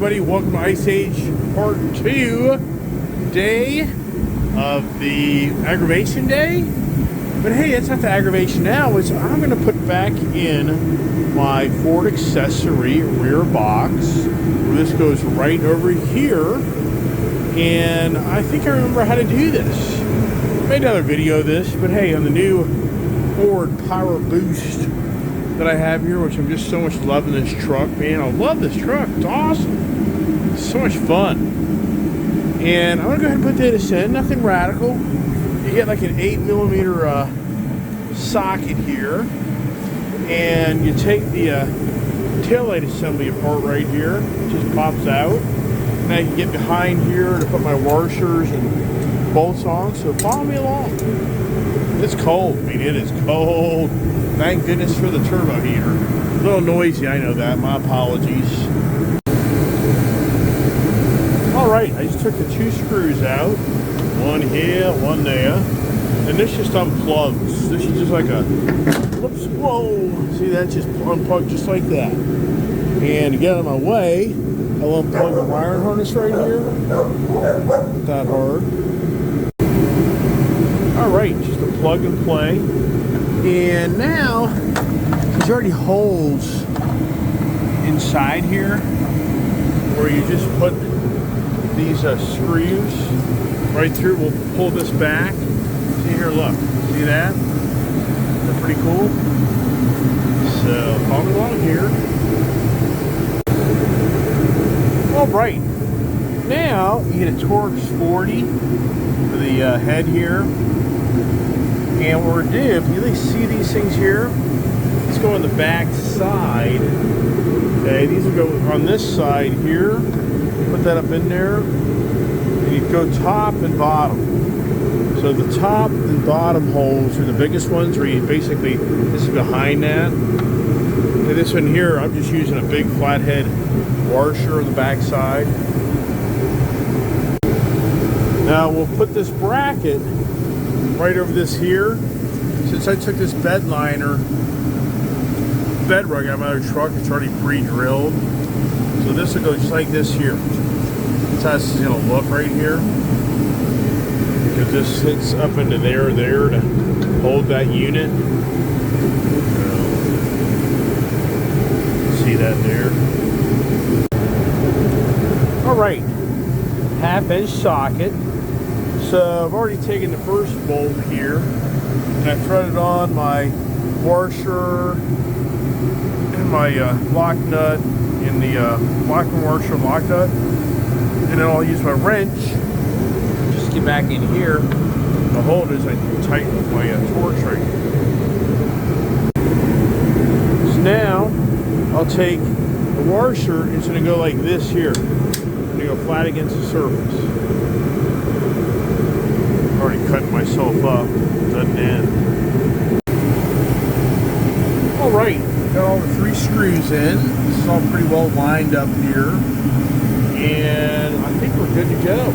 everybody, welcome to Ice Age Part 2, day of the aggravation day. But hey, it's not the aggravation now, it's I'm going to put back in my Ford accessory rear box, where this goes right over here. And I think I remember how to do this. I made another video of this, but hey, on the new Ford Powerboost that I have here, which I'm just so much loving this truck, man. I love this truck. It's awesome. It's so much fun. And I'm gonna go ahead and put this in. Nothing radical. You get like an 8mm socket here, and you take the taillight assembly apart right here. It just pops out. Now you can get behind here to put my washers and bolts on. So follow me along. It's cold. I mean, it is cold. Thank goodness for the turbo heater. A little noisy, I know that. My apologies. Alright, I just took the two screws out. One here, one there. And this just unplugs. This is just like a, whoops, whoa. See, that just unplugged just like that. And to get out of my way, I'll unplug the wiring harness right here. Not that hard. Alright, just a plug and play. And now, there's already holes inside here where you just put these screws right through. We'll pull this back. See here, look. See that? That's pretty cool. So, follow me along here. All right. Now, you get a Torx 40 for the head here. And what we're going to do, if you really see these things here, let's go on the back side. Okay, these will go on this side here. Put that up in there. And you go top and bottom. So the top and bottom holes are the biggest ones, where you basically, this is behind that. And this one here, I'm just using a big flathead washer on the back side. Now we'll put this bracket right over this here. Since I took this bed liner, bed rug out of my other truck, it's already pre-drilled. So this will go just like this here. That's how this is going to look right here. Because this sits up into there to hold that unit. See that there? Alright, half-inch socket. So I've already taken the first bolt here, and I threaded on my washer and my lock nut in the lock and washer and lock nut, and then I'll use my wrench just to get back in here to hold it as I tighten my torch right here. So now I'll take the washer, and it's going to go like this here. It's going to go flat against the surface. Already cutting myself up. Doesn't end. Alright, got all the three screws in. This is all pretty well lined up here. And I think we're good to go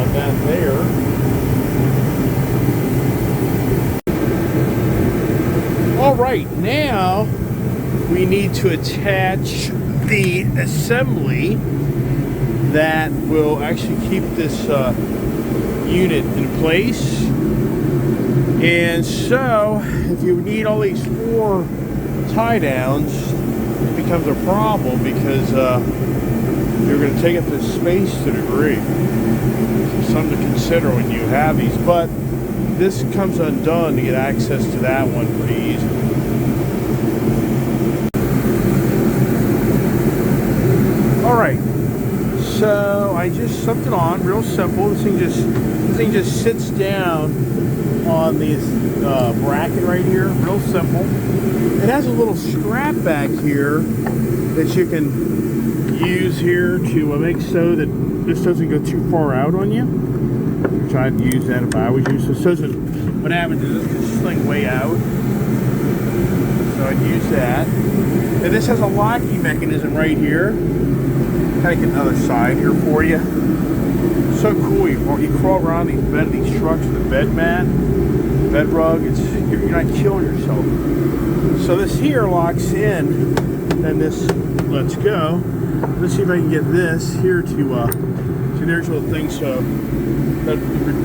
on that there. Alright, now we need to attach the assembly that will actually keep this unit in place. And so if you need all these four tie downs, it becomes a problem, because you're going to take up this space to a degree. So something to consider when you have these, but this comes undone to get access to that one pretty easy. Alright, so I just slipped it on, real simple. This thing just sits down on this bracket right here, real simple. It has a little strap back here that you can use here to make so that this doesn't go too far out on you. Which I'd use that if I was using. So what happens is this can sling way out. So I'd use that. And this has a locking mechanism right here. Kind of get another side here for you. So cool. You crawl around the bed of these trucks with a bed mat, bed rug. You're not killing yourself. So this here locks in, and this lets go. Let's see if I can get this here to there's a little thing so that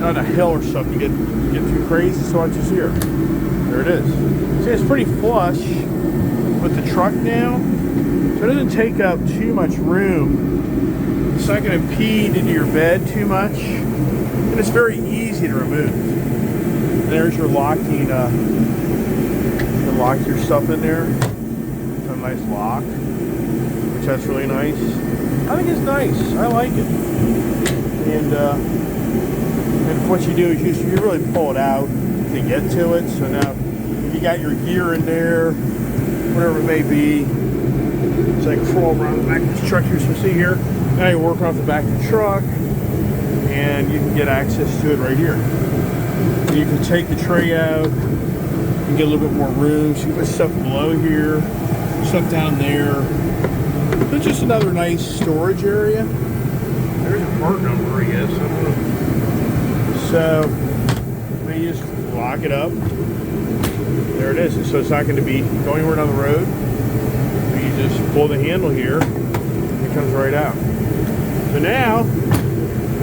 on a hill or something get too crazy. So watch this here. There it is. See, it's pretty flush with the truck now, so it doesn't take up too much room. It's not going to impede into your bed too much, and it's very easy to remove. There's your locking. You can lock your stuff in there. It's a nice lock, which that's really nice. I think it's nice. I like it. And what you do is you really pull it out to get to it. So now you got your gear in there, whatever it may be. So I can crawl around the back of this truck you're supposed to see here. Now you're working off the back of the truck, and you can get access to it right here. And you can take the tray out and get a little bit more room. So you put stuff below here, stuff down there. So it's just another nice storage area. There's a part number, I guess. I don't know. So you just lock it up. There it is. And so it's not going to be going anywhere down the road. So you just pull the handle here, and it comes right out. So now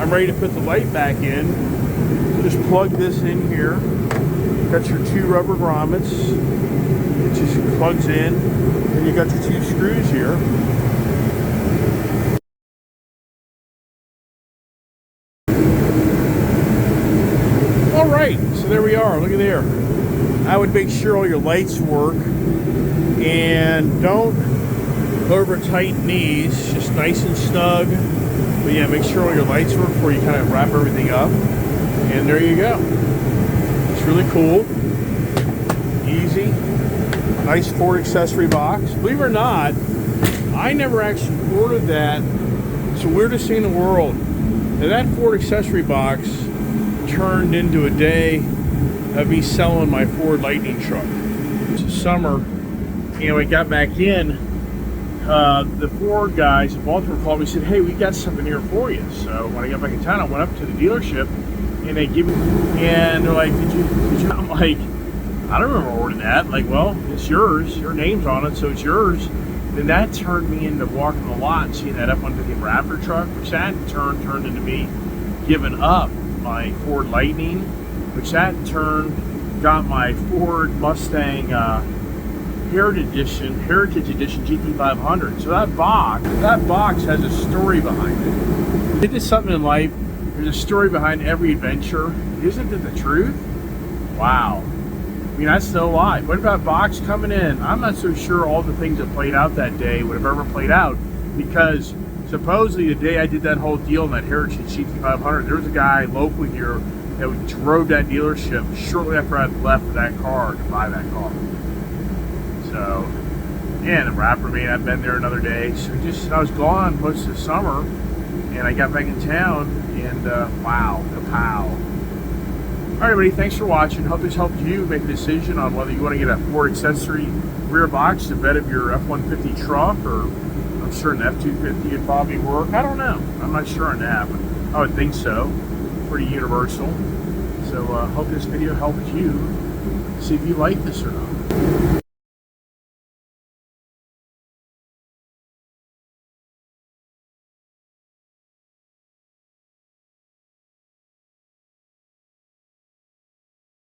I'm ready to put the light back in. So just plug this in here. Got your two rubber grommets. It just plugs in, and you got your two screws here. All right, so there we are. Look at there. I would make sure all your lights work, and don't over tighten these. Just nice and snug. But yeah, make sure all your lights work before you kind of wrap everything up. And there you go. It's really cool. Easy. Nice Ford accessory box. Believe it or not, I never actually ordered that. It's the weirdest thing in the world. Now, that Ford accessory box turned into a day of me selling my Ford Lightning truck. It's summer, and we got back in. The Ford guys in Baltimore called me and said, "Hey, we got something here for you." So when I got back in town, I went up to the dealership, and they give me, and they're like, "Did you?" I'm like, "I don't remember ordering that." Like, well, it's yours. Your name's on it, so it's yours. Then that turned me into walking the lot and seeing that F-150 Raptor truck, which that in turn turned into me giving up my Ford Lightning, which that in turn got my Ford Mustang Heritage Edition GT500. So that box has a story behind it. If there's something in life, there's a story behind every adventure. Isn't it the truth? Wow. I mean, that's no lie. What about box coming in? I'm not so sure all the things that played out that day would have ever played out, because supposedly the day I did that whole deal in that Heritage GT500, there was a guy local here that drove that dealership shortly after I left for that car to buy that car. So, and the Raptor may not have been there another day. So I was gone most of the summer, and I got back in town, and wow, kapow. All right, everybody, thanks for watching. Hope this helped you make a decision on whether you want to get a Ford accessory rear box to bed of your F-150 truck, or I'm sure an F-250 would probably work. I don't know. I'm not sure on that, but I would think so. Pretty universal. So hope this video helped you see if you like this or not.